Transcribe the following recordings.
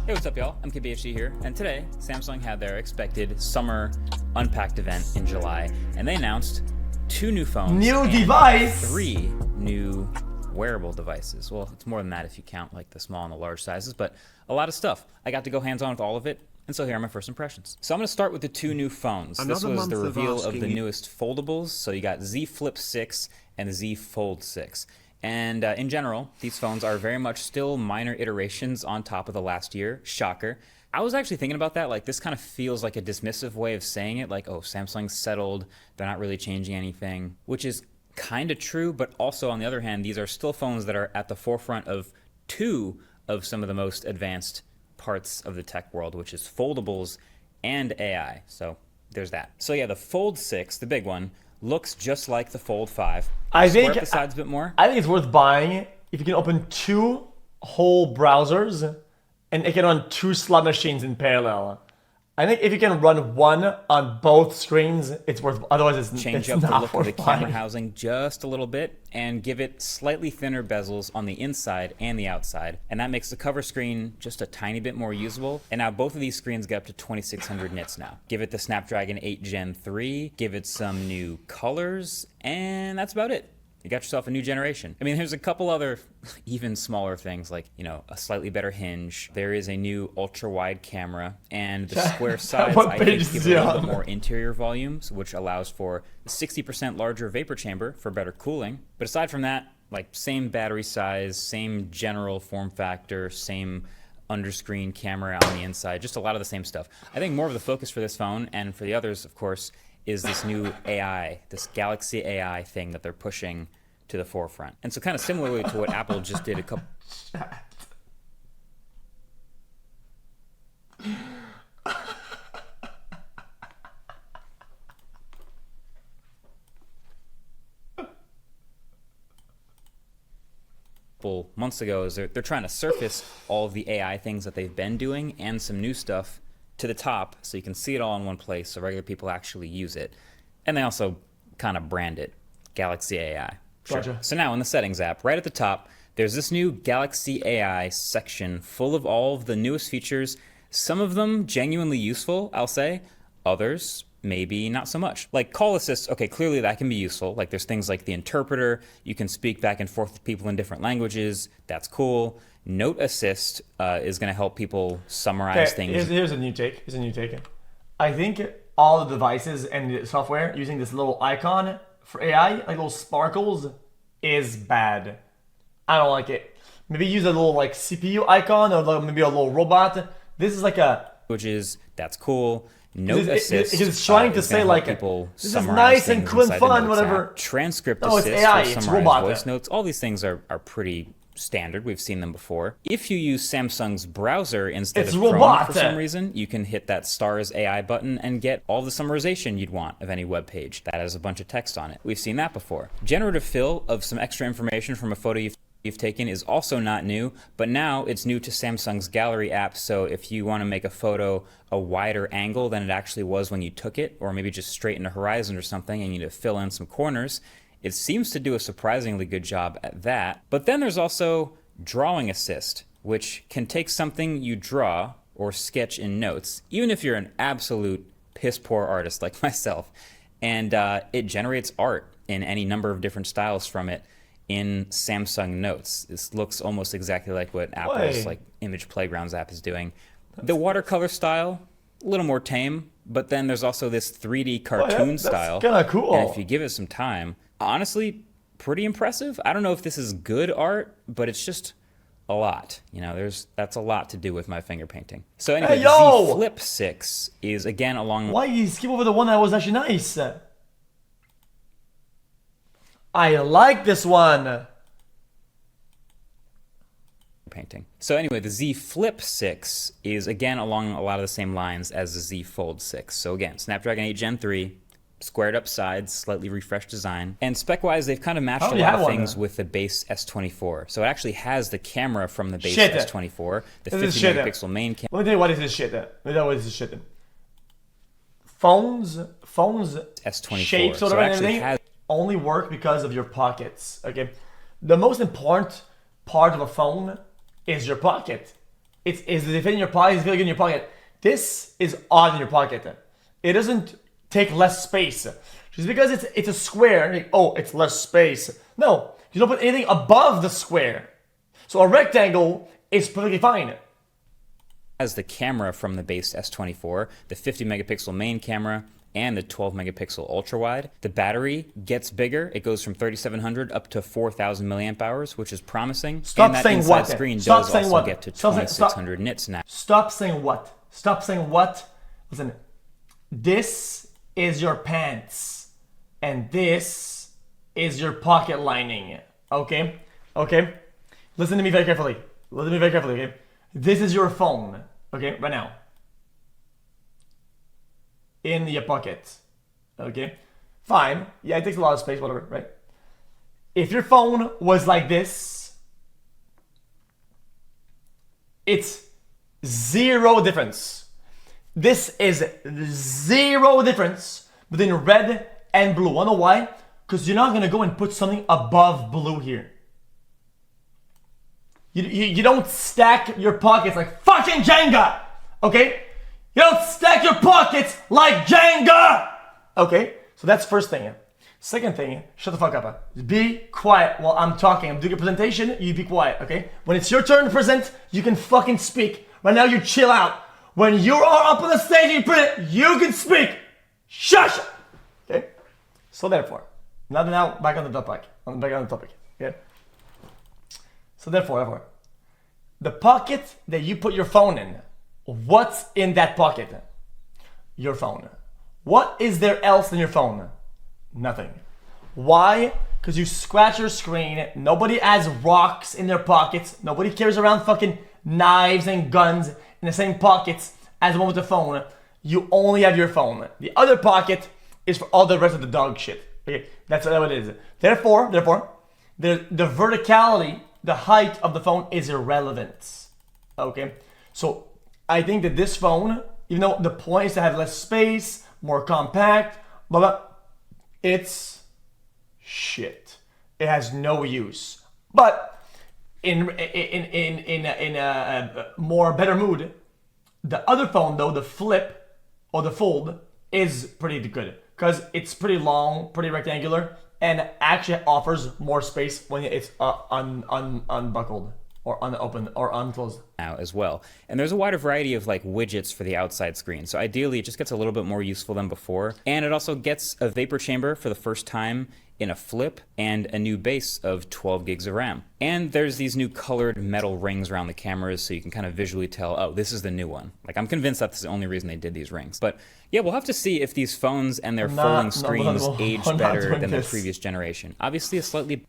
Hey, what's up, y'all? I'm KBHD here, and today Samsung had their expected summer Unpacked event in July, and they announced 2 new phones, new and device, 3 new wearable devices. Well, it's more than that if you count like the small and the large sizes, but a lot of stuff. I got to go hands-on with all of it, and so here are my first impressions. So I'm going to start with the 2 new phones. This was the reveal of the newest Foldables. So you got Z Flip 6 and the Z Fold 6. And in general, these phones are very much still minor iterations on top of the last year. Shocker. I was actually thinking about that. Like, this kind of feels like a dismissive way of saying it. Like, oh, Samsung's settled. They're not really changing anything, which is kind of true. But also, on the other hand, these are still phones that are at the forefront of 2 of some of the most advanced parts of the tech world, which is foldables and AI. So there's that. So yeah, the Fold 6, the big one, looks just like the Fold 5. I think the sides a bit more. I think it's worth buying if you can open 2 whole browsers and it can run 2 slot machines in parallel. I think if you can run one on both screens, it's worth. Otherwise, Change it's up not the look of the buying. camera housing just a little bit and give it slightly thinner bezels on the inside and the outside, and that makes the cover screen just a tiny bit more usable. And now both of these screens get up to 2600 nits now. Give it the Snapdragon 8 Gen 3, give it some new colors, and that's about it. You got yourself a new generation. I mean, there's a couple other even smaller things like, you know, a slightly better hinge. There is a new ultra-wide camera, and the square sides, I think, give it a little bit more interior volumes, which allows for a 60% larger vapor chamber for better cooling. But aside from that, like, same battery size, same general form factor, same underscreen camera on the inside, just a lot of the same stuff. I think more of the focus for this phone, and for the others, of course, is this new AI, this Galaxy AI thing that they're pushing to the forefront. And so kind of similarly to what Apple just did a couple months ago, is they're trying to surface all of the AI things that they've been doing and some new stuff to the top so you can see it all in one place so regular people actually use it. And they also kind of brand it Galaxy AI. Sure. Gotcha. So now in the settings app, right at the top, there's this new Galaxy AI section full of all of the newest features. Some of them genuinely useful, I'll say. Others, maybe not so much. Like call assist, okay, clearly that can be useful. Like there's things like the interpreter. You can speak back and forth with people in different languages. That's cool. Note assist is going to help people summarize things. Here's a new take. I think all the devices and the software using this little icon for AI, like little sparkles, is bad. I don't like it. Maybe use a little like CPU icon or maybe a little robot. This is like a... Which is, that's cool. Note assist. It's trying to say like, this is nice and cool and fun, whatever. App. Transcript no, assist it's AI, for it's summarize robot. voice notes. All these things are pretty standard. We've seen them before. If you use Samsung's browser instead of Chrome for some reason, you can hit that Stars AI button and get all the summarization you'd want of any web page that has a bunch of text on it. We've seen that before. Generative fill of some extra information from a photo you've taken is also not new, but now it's new to Samsung's Gallery app, so if you want to make a photo a wider angle than it actually was when you took it, or maybe just straighten a horizon or something and you need to fill in some corners, it seems to do a surprisingly good job at that. But then there's also Drawing Assist, which can take something you draw or sketch in notes, even if you're an absolute piss-poor artist like myself, and it generates art in any number of different styles from it in Samsung Notes. This looks almost exactly like what Apple's like Image Playgrounds app is doing. The watercolor style, a little more tame, but then there's also this 3D cartoon style. That's kind of cool. And if you give it some time, honestly, pretty impressive. I don't know if this is good art, but it's just a lot. You know, that's a lot to do with my finger painting. So anyway, the Z Flip 6 is again along... Why you skip over the one that was actually nice? I like this one. Painting. So anyway, the Z Flip 6 is again along a lot of the same lines as the Z Fold 6. So again, Snapdragon 8 Gen 3, squared up sides, slightly refreshed design. And spec-wise, they've kind of matched a lot of things with the base S24. So it actually has the camera from the base S24, the 50-megapixel main camera. Let me tell you what is this shit. Phones, S24. shapes, so whatever, and everything only work because of your pockets. Okay, the most important part of a phone is your pocket. Is it fit in your pocket? Is it in your pocket? This is odd in your pocket. It doesn't take less space. Just because it's a square, like, oh, it's less space. No, you don't put anything above the square. So a rectangle is perfectly fine. As the camera from the base S24, the 50 megapixel main camera, and the 12 megapixel ultra wide. The battery gets bigger. It goes from 3700 up to 4000 milliamp hours, which is promising. Stop and that saying inside what? screen Stop does saying also what? get to Stop 2600 nits now. Stop saying what? Stop saying what? Listen, this is your pants, and this is your pocket lining. Okay? Okay? Listen to me very carefully. Listen to me very carefully, okay? This is your phone, okay? Right now. In your pocket. Okay? Fine. Yeah, it takes a lot of space, whatever, right? If your phone was like this, it's zero difference. This is zero difference between red and blue. Wanna know why? Because you're not gonna go and put something above blue here. You don't stack your pockets like fucking Jenga, okay? You don't stack your pockets like Jenga! Okay, so that's first thing. Second thing, shut the fuck up. Be quiet while I'm talking. I'm doing a presentation, you be quiet, okay? When it's your turn to present, you can fucking speak. Right now, you chill out. When you are up on the stage and you present, you can speak. Shush! Okay? So therefore, now back on the topic. Okay? So therefore, the pocket that you put your phone in, what's in that pocket? Your phone. What is there else in your phone? Nothing. Why? Because you scratch your screen. Nobody has rocks in their pockets. Nobody carries around fucking knives and guns in the same pockets as the one with the phone. You only have your phone. The other pocket is for all the rest of the dog shit. Okay, that's what it is. Therefore, the verticality, the height of the phone is irrelevant. Okay, so I think that this phone, even though the point is to have less space, more compact, blah blah, it's shit. It has no use. But in a more better mood, the other phone though, the Flip or the Fold, is pretty good because it's pretty long, pretty rectangular, and actually offers more space when it's unbuckled or unopened or unclosed. Now as well. And there's a wider variety of like widgets for the outside screen. So ideally it just gets a little bit more useful than before. And it also gets a vapor chamber for the first time in a Flip and a new base of 12 gigs of RAM. And there's these new colored metal rings around the cameras so you can kind of visually tell, oh, this is the new one. Like I'm convinced that's the only reason they did these rings. But yeah, we'll have to see if these phones and their folding screens age better than the previous generation. Obviously a slightly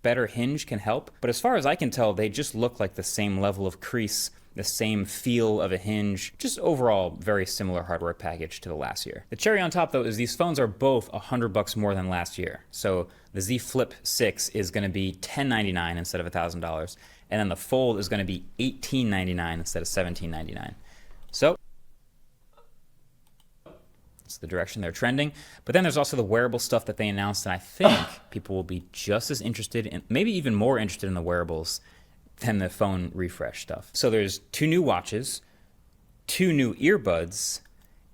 better hinge can help, but as far as I can tell, they just look like the same level of crease, the same feel of a hinge, just overall very similar hardware package to the last year. The cherry on top though is these phones are both $100 more than last year. So the Z Flip 6 is gonna be $1099 instead of $1,000, and then the Fold is gonna be $1899 instead of $1799. So it's the direction they're trending. But then there's also the wearable stuff that they announced, and I think people will be just as interested in, maybe even more interested in the wearables than the phone refresh stuff. So there's 2 new watches, 2 new earbuds,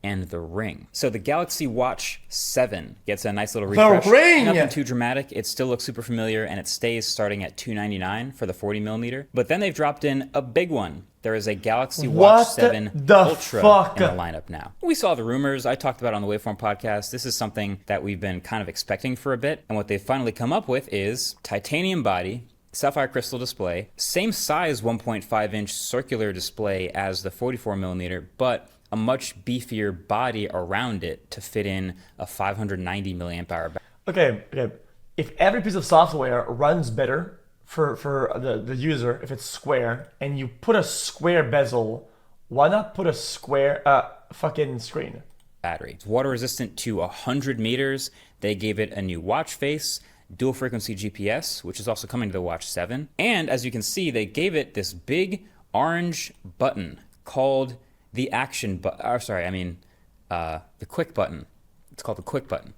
and the Ring. So the Galaxy Watch 7 gets a nice little refresh. The Ring! Nothing too dramatic. It still looks super familiar, and it stays starting at $299 for the 40mm. But then they've dropped in a big one. There is a Galaxy Watch 7 Ultra in the lineup now. We saw the rumors. I talked about it on the Waveform podcast. This is something that we've been kind of expecting for a bit. And what they've finally come up with is titanium body, sapphire crystal display, same size 1.5-inch circular display as the 44mm, but a much beefier body around it to fit in a 590 milliamp hour battery. Okay. If every piece of software runs better for the user, if it's square, and you put a square bezel, why not put a square fucking screen? Battery. It's water resistant to 100 meters. They gave it a new watch face, dual frequency GPS, which is also coming to the Watch 7. And as you can see, they gave it this big orange button called the the quick button. It's called the quick button,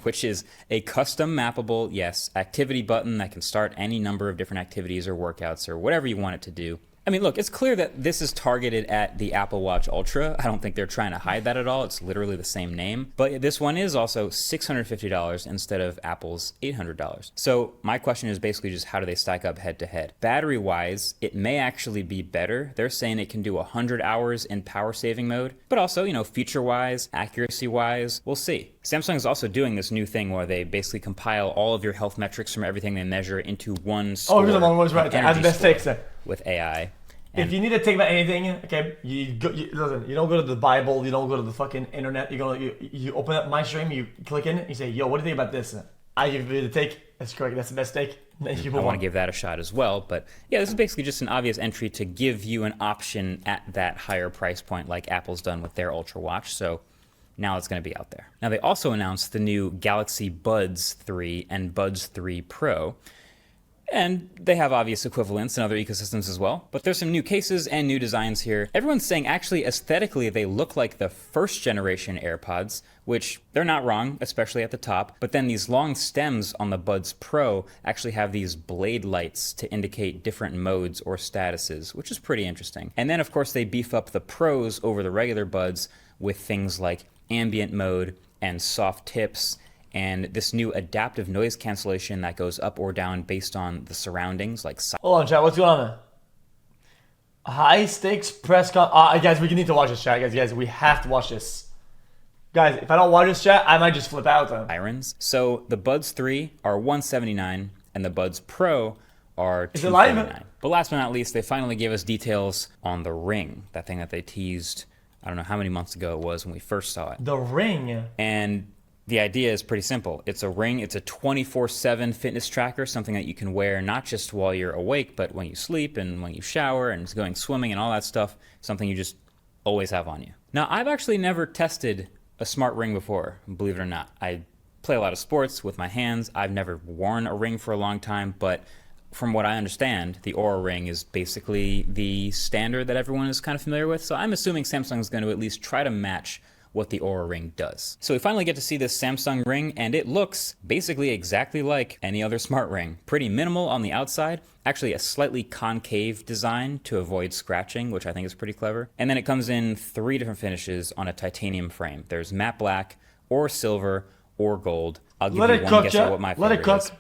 which is a custom mappable, activity button that can start any number of different activities or workouts or whatever you want it to do. I mean, look, it's clear that this is targeted at the Apple Watch Ultra. I don't think they're trying to hide that at all. It's literally the same name. But this one is also $650 instead of Apple's $800. So my question is basically just how do they stack up head to head? Battery-wise, it may actually be better. They're saying it can do 100 hours in power saving mode, but also, feature-wise, accuracy-wise, we'll see. Samsung is also doing this new thing where they basically compile all of your health metrics from everything they measure into one score. Oh, you're the one who was right. As best takes it. With AI. If you need to take about anything, okay, listen, you don't go to the Bible, you don't go to the fucking internet, you open up my stream, you click in, you say, yo, what do you think about this? I give you the take, that's correct, that's the best take. I want to give that a shot as well, but yeah, this is basically just an obvious entry to give you an option at that higher price point like Apple's done with their Ultra Watch, so now it's going to be out there. Now they also announced the new Galaxy Buds 3 and Buds 3 Pro, and they have obvious equivalents in other ecosystems as well. But there's some new cases and new designs here. Everyone's saying actually aesthetically they look like the first generation AirPods, which they're not wrong, especially at the top. But then these long stems on the Buds Pro actually have these blade lights to indicate different modes or statuses, which is pretty interesting. And then of course they beef up the Pros over the regular Buds with things like ambient mode and soft tips, and this new adaptive noise cancellation that goes up or down based on the surroundings, like... Hold on, chat. What's going on, man? High stakes press con... guys, we need to watch this, chat. Guys, we have to watch this. Guys, if I don't watch this, chat, I might just flip out, though. Sirens. So the Buds 3 are $179, and the Buds Pro are $249. Is it live? But last but not least, they finally gave us details on the Ring, that thing that they teased, I don't know how many months ago it was when we first saw it. The Ring? And... the idea is pretty simple. It's a ring, it's a 24/7 fitness tracker, something that you can wear not just while you're awake, but when you sleep and when you shower and going swimming and all that stuff, something you just always have on you. Now, I've actually never tested a smart ring before, believe it or not. I play a lot of sports with my hands. I've never worn a ring for a long time, but from what I understand, the Oura Ring is basically the standard that everyone is kind of familiar with, so I'm assuming Samsung is going to at least try to match what the Oura Ring does. So we finally get to see this Samsung Ring, and it looks basically exactly like any other smart ring. Pretty minimal on the outside, actually a slightly concave design to avoid scratching, which I think is pretty clever. And then it comes in 3 different finishes on a titanium frame. There's matte black, or silver, or gold. I'll give you one guess at what my favorite is.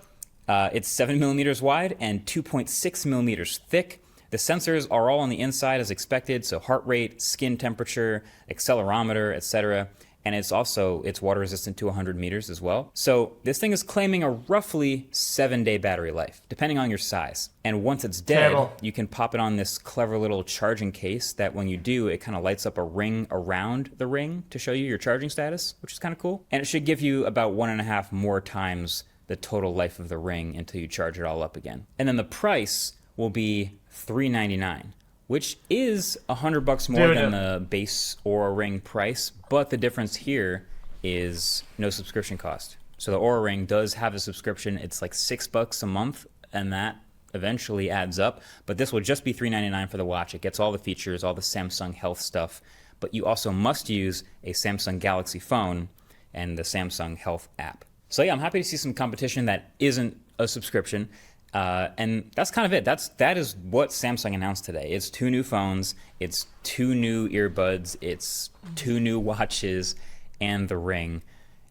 It's 7 millimeters wide and 2.6 millimeters thick. The sensors are all on the inside as expected, so heart rate, skin temperature, accelerometer, etc. And it's water resistant to 100 meters as well. So this thing is claiming a roughly 7-day battery life, depending on your size. And once it's dead, you can pop it on this clever little charging case that when you do, it kind of lights up a ring around the ring to show you your charging status, which is kind of cool. And it should give you about 1.5 more times the total life of the ring until you charge it all up again. And then the price will be $399, which is $100 more than the base Oura Ring price, but the difference here is no subscription cost. So the Oura Ring does have a subscription. It's like $6 a month, and that eventually adds up, but this will just be $399 for the watch. It gets all the features, all the Samsung Health stuff, but you also must use a Samsung Galaxy phone and the Samsung Health app. So yeah, I'm happy to see some competition that isn't a subscription. And that's kind of it. That is what Samsung announced today. It's 2 new phones, it's 2 new earbuds, it's 2 new watches, and the Ring.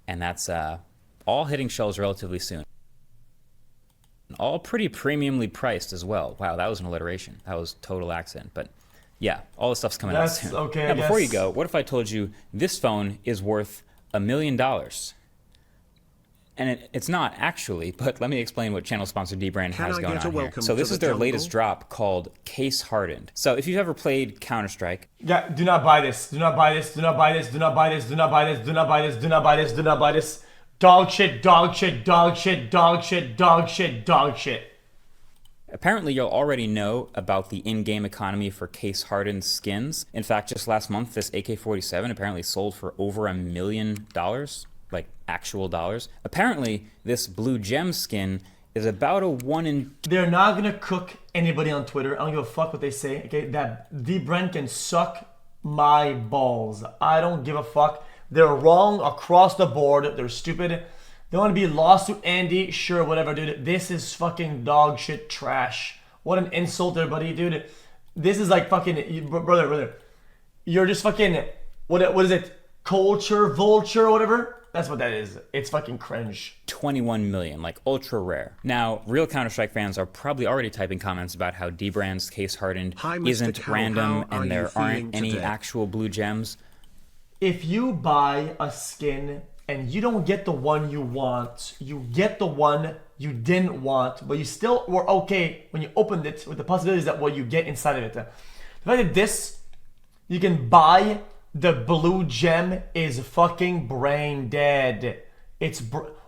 And that's all hitting shelves relatively soon. All pretty premiumly priced as well. Wow, that was an alliteration. That was total accident. But yeah, all the stuff's coming out soon. Okay, now, before you go, what if I told you this phone is worth $1 million? And it's not actually, but let me explain what channel sponsor Dbrand has going on here. So this is their latest drop called Case Hardened. So if you've ever played Counter-Strike. Yeah, do not buy this. Do not buy this. Do not buy this. Do not buy this. Do not buy this. Do not buy this. Do not buy this. Do not buy this. Dog shit, dog shit, dog shit, dog shit, dog shit, dog shit. Apparently, you'll already know about the in-game economy for case-hardened skins. In fact, just last month, this AK-47 apparently sold for over $1 million. Like actual dollars. Apparently, this blue gem skin is about a 1 in... They're not gonna cook anybody on Twitter. I don't give a fuck what they say. Okay, that Dbrand can suck my balls. I don't give a fuck. They're wrong across the board. They're stupid. They want to be lost to Andy. Sure, whatever, dude. This is fucking dog shit trash. What an insult, everybody, dude. This is like fucking, brother. You're just fucking, what is it? Culture vulture or whatever? That's what that is. It's fucking cringe. 21 million, like ultra rare. Now, real Counter-Strike fans are probably already typing comments about how Dbrand's case hardened isn't random and there aren't any actual blue gems. If you buy a skin and you don't get the one you want, you get the one you didn't want, but you still were okay when you opened it with the possibilities that what you get inside of it. The fact that this, you can buy the blue gem is fucking brain dead.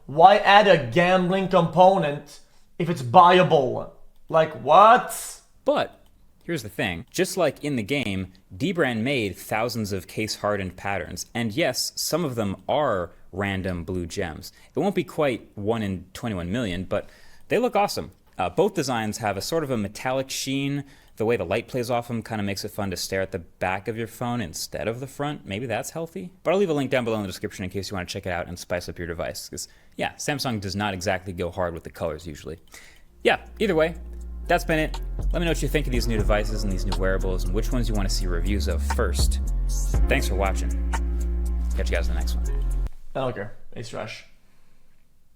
Why add a gambling component if it's buyable? Like, what? But here's the thing. Just like in the game, Dbrand made thousands of case-hardened patterns, and yes, some of them are random blue gems. It won't be quite 1 in 21 million, but they look awesome. Both designs have a sort of a metallic sheen. The way the light plays off them kind of makes it fun to stare at the back of your phone instead of the front. Maybe that's healthy. But I'll leave a link down below in the description in case you want to check it out and spice up your device. Because, yeah, Samsung does not exactly go hard with the colors usually. Yeah, either way, that's been it. Let me know what you think of these new devices and these new wearables and which ones you want to see reviews of first. Thanks for watching. Catch you guys in the next one. I don't care. It's trash.